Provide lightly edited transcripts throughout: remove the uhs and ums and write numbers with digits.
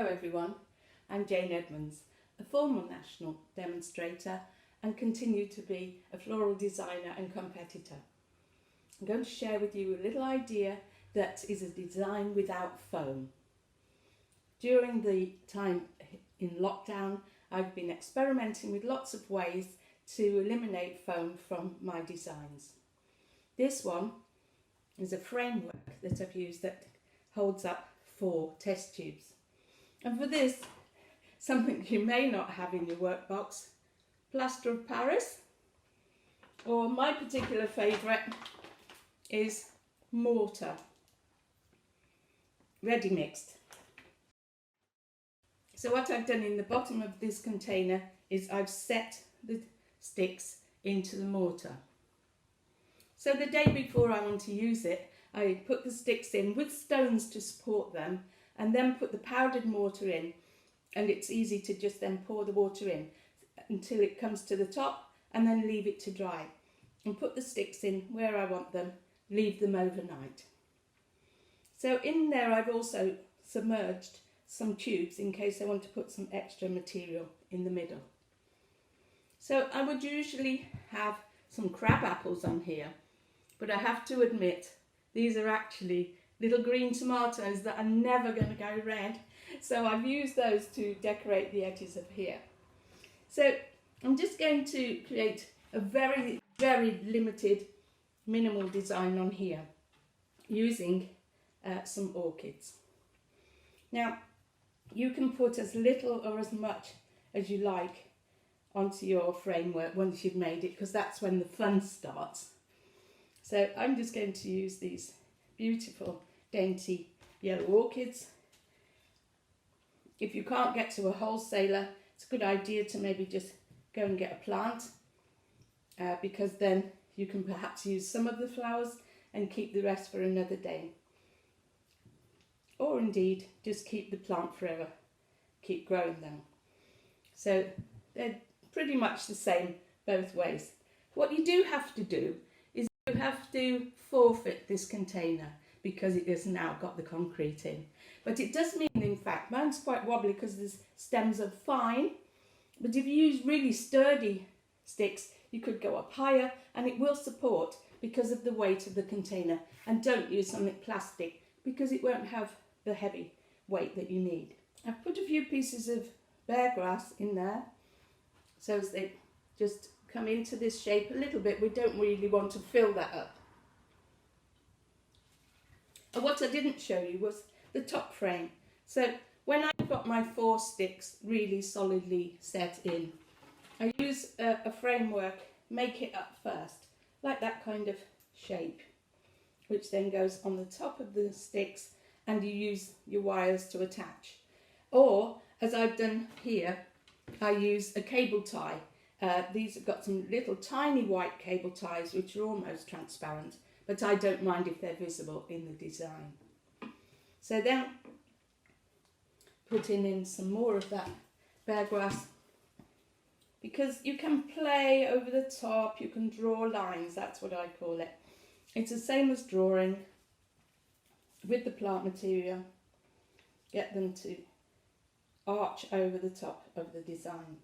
everyone, I'm Jayne Edmonds, a former national demonstrator and continue to be a floral designer and competitor. I'm going to share with you a little idea that is a design without foam. During the time in lockdown, I've been experimenting with lots of ways to eliminate foam from my designs. This one is a framework that I've used that holds up 4 test tubes. And for this, something you may not have in your workbox, plaster of Paris, or my particular favourite is mortar, ready mixed. So what I've done in the bottom of this container is I've set the sticks into the mortar. So the day before I want to use it, I put the sticks in with stones to support them and then put the powdered mortar in, and it's easy to just then pour the water in until it comes to the top and then leave it to dry and put the sticks in where I want them, leave them overnight. So in there I've also submerged some tubes in case I want to put some extra material in the middle. So I would usually have some crab apples on here, but I have to admit these are actually little green tomatoes that are never going to go red, so I've used those to decorate the edges of here. So I'm just going to create a very limited minimal design on here using some orchids. Now you can put as little or as much as you like onto your framework once you've made it, because that's when the fun starts. So I'm just going to use these beautiful dainty yellow orchids. If you can't get to a wholesaler, it's a good idea to maybe just go and get a plant, because then you can perhaps use some of the flowers and keep the rest for another day. Or indeed, just keep the plant forever, keep growing them. So they're pretty much the same both ways. What you do have to do is you have to forfeit this container because it has now got the concrete in. But it does mean, in fact, mine's quite wobbly because the stems are fine, but if you use really sturdy sticks, you could go up higher and it will support because of the weight of the container. And don't use something plastic because it won't have the heavy weight that you need. I've put a few pieces of bear grass in there so as they just come into this shape a little bit. We don't really want to fill that up. And what I didn't show you was the top frame. So when I've got my 4 sticks really solidly set in, I use a framework, make it up first, like that kind of shape, which then goes on the top of the sticks and you use your wires to attach. Or, as I've done here, I use a cable tie. These have got some little tiny white cable ties which are almost transparent, but I don't mind if they're visible in the design. So then putting in some more of that bear grass, because you can play over the top, you can draw lines, that's what I call it. It's the same as drawing with the plant material, get them to arch over the top of the design.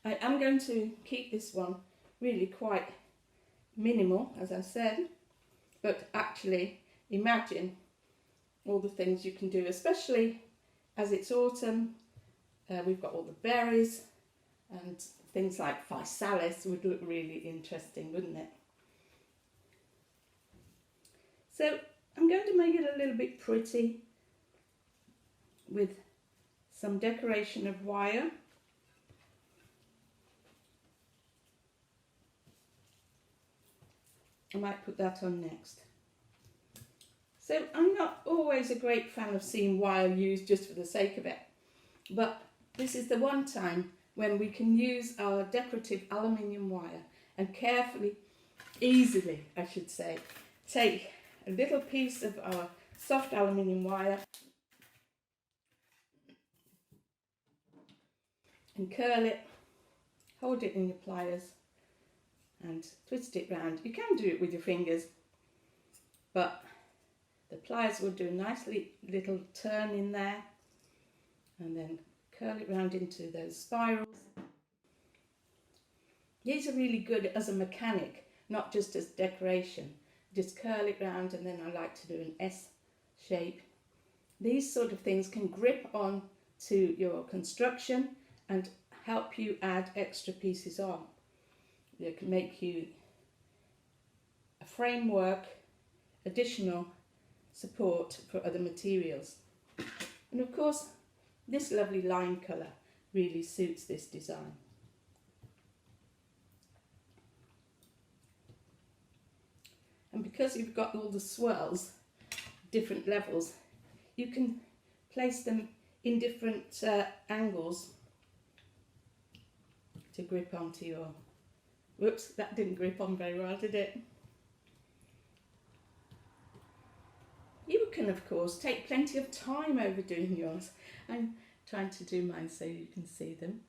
I am going to keep this one really quite minimal, as I said, but actually imagine all the things you can do, especially as it's autumn. We've got all the berries and things like physalis would look really interesting, wouldn't it? So I'm going to make it a little bit pretty with some decoration of wire. I might put that on next. So I'm not always a great fan of seeing wire used just for the sake of it, but this is the one time when we can use our decorative aluminium wire and carefully, easily I should say, take a little piece of our soft aluminium wire and curl it, hold it in your pliers and twist it round. You can do it with your fingers, but the pliers will do a nice little turn in there and then curl it round into those spirals. These are really good as a mechanic, not just as decoration. Just curl it round, and then I like to do an S shape. These sort of things can grip on to your construction and help you add extra pieces on. They can make you a framework, additional support for other materials. And of course, this lovely lime colour really suits this design. And because you've got all the swirls, different levels, you can place them in different angles to grip onto your... Whoops, that didn't grip on very well, did it? You can, of course, take plenty of time over doing yours. I'm trying to do mine so you can see them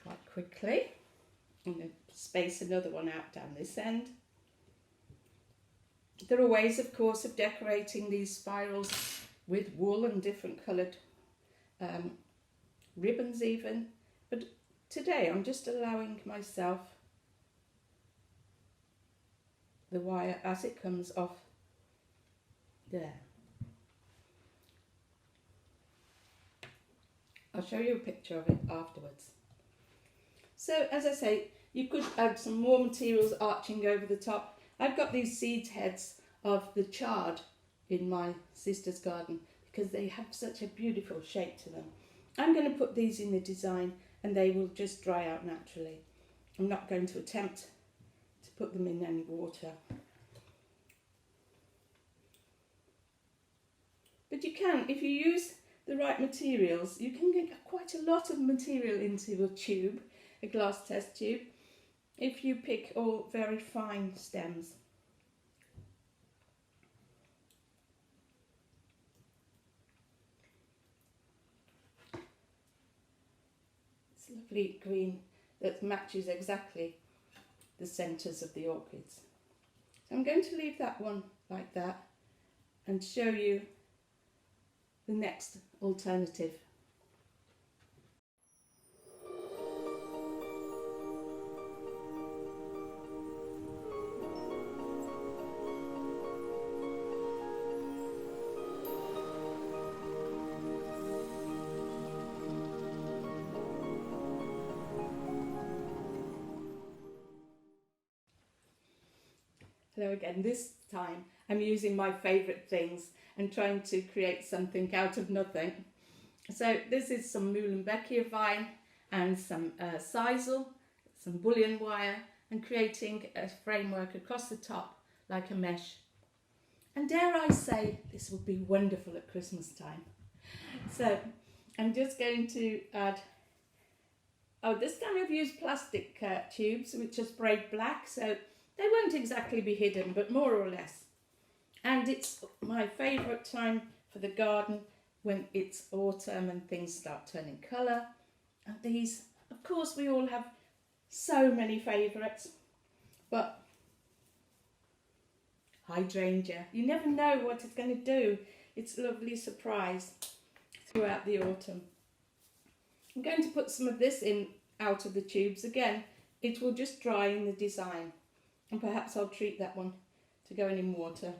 quite quickly. I'm going to space another one out down this end. There are ways, of course, of decorating these spirals with wool and different coloured ribbons even, but today I'm just allowing myself the wire as it comes off there. I'll show you a picture of it afterwards. So as I say, you could add some more materials arching over the top. I've got these seed heads of the chard in my sister's garden because they have such a beautiful shape to them. I'm going to put these in the design and they will just dry out naturally. I'm not going to attempt to put them in any water. But you can, if you use the right materials, you can get quite a lot of material into a tube, a glass test tube, if you pick all very fine stems. It's lovely green that matches exactly the centres of the orchids. So I'm going to leave that one like that and show you the next alternative. Hello again. This time I'm using my favourite things and trying to create something out of nothing. So this is some Muhlenbeckia vine and some sisal, some bullion wire, and creating a framework across the top like a mesh. And dare I say, this will be wonderful at Christmas time. So I'm just going to add, this time I've used plastic tubes which are sprayed black, so they won't exactly be hidden, but more or less. And it's my favourite time for the garden when it's autumn and things start turning colour. And these, of course, we all have so many favourites, but hydrangea, you never know what it's going to do. It's a lovely surprise throughout the autumn. I'm going to put some of this in out of the tubes again. It will just dry in the design. And perhaps I'll treat that one to going in water.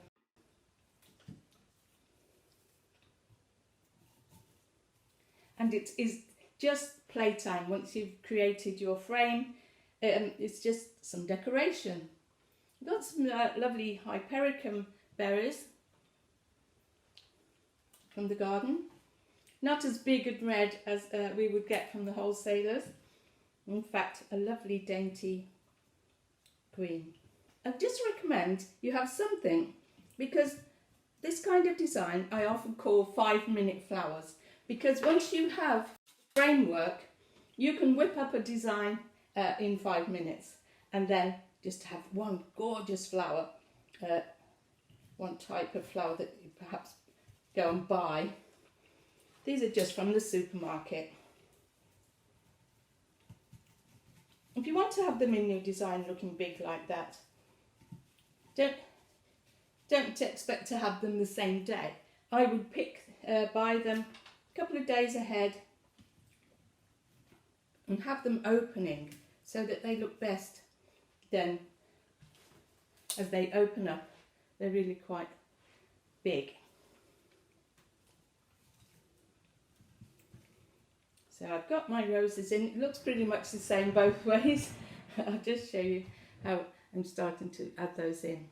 And it is just playtime. Once you've created your frame, it's just some decoration. I've got some lovely hypericum berries from the garden. Not as big and red as we would get from the wholesalers. In fact, a lovely dainty green. I just recommend you have something, because this kind of design I often call 5-minute flowers, because once you have framework you can whip up a design in 5 minutes and then just have one gorgeous flower, one type of flower that you perhaps go and buy. These are just from the supermarket. If you want to have them in your design looking big like that, don't expect to have them the same day. I would pick buy them a couple of days ahead and have them opening so that they look best then as they open up. They're really quite big. So I've got my roses in. It looks pretty much the same both ways. I'll just show you how I'm starting to add those in.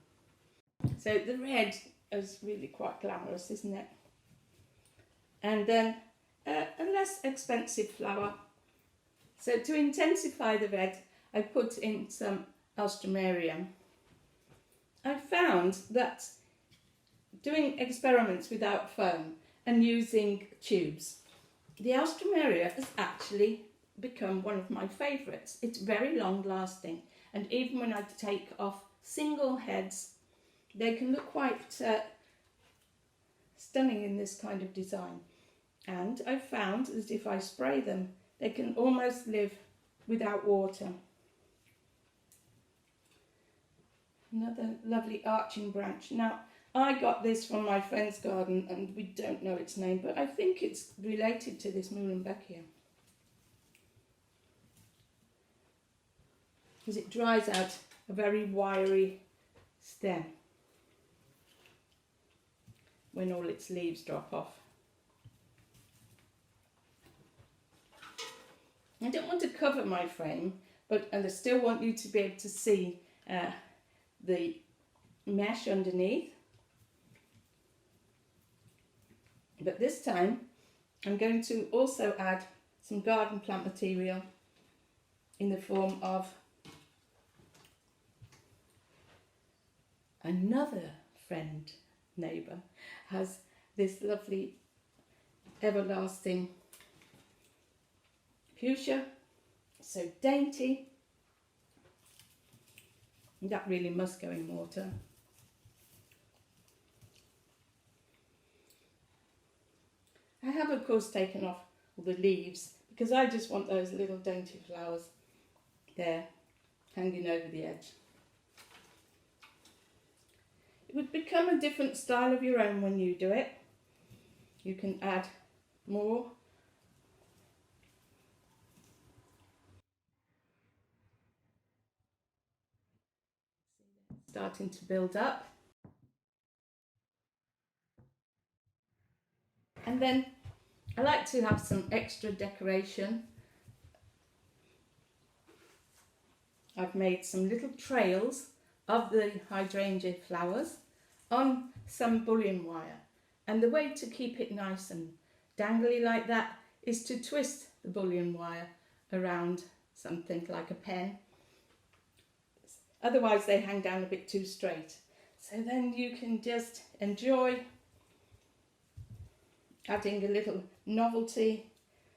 So the red is really quite glamorous, isn't it? And then a less expensive flower. So to intensify the red, I put in some alstroemeria. I found that doing experiments without foam and using tubes, the alstroemeria has actually become one of my favourites. It's very long lasting, and even when I take off single heads, they can look quite stunning in this kind of design. And I've found that if I spray them, they can almost live without water. Another lovely arching branch. Now, I got this from my friend's garden and we don't know its name, but I think it's related to this Muhlenbeckia, because it dries out a very wiry stem when all its leaves drop off. I don't want to cover my frame, and I still want you to be able to see the mesh underneath. But this time I'm going to also add some garden plant material in the form of another friend, neighbour, has this lovely everlasting fuchsia, so dainty. That really must go in water. I have of course taken off all the leaves because I just want those little dainty flowers there hanging over the edge. It would become a different style of your own when you do it. You can add more. Starting to build up. And then I like to have some extra decoration. I've made some little trails of the hydrangea flowers on some bullion wire. And the way to keep it nice and dangly like that is to twist the bullion wire around something like a pen. Otherwise they hang down a bit too straight. So then you can just enjoy adding a little novelty,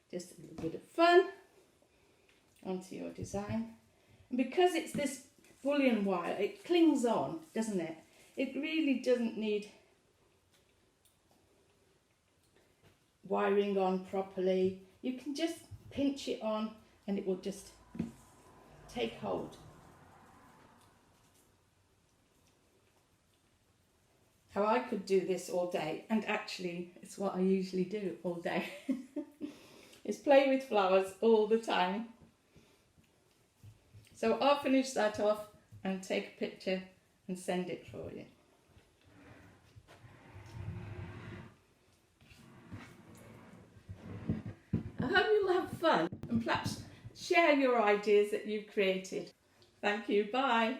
just a little bit of fun onto your design. And because it's this bullion wire, it clings on, doesn't it? It really doesn't need wiring on properly. You can just pinch it on and it will just take hold. How I could do this all day, and actually it's what I usually do all day, is play with flowers all the time. So I'll finish that off and take a picture and send it for you. I hope you'll have fun and perhaps share your ideas that you've created. Thank you, bye.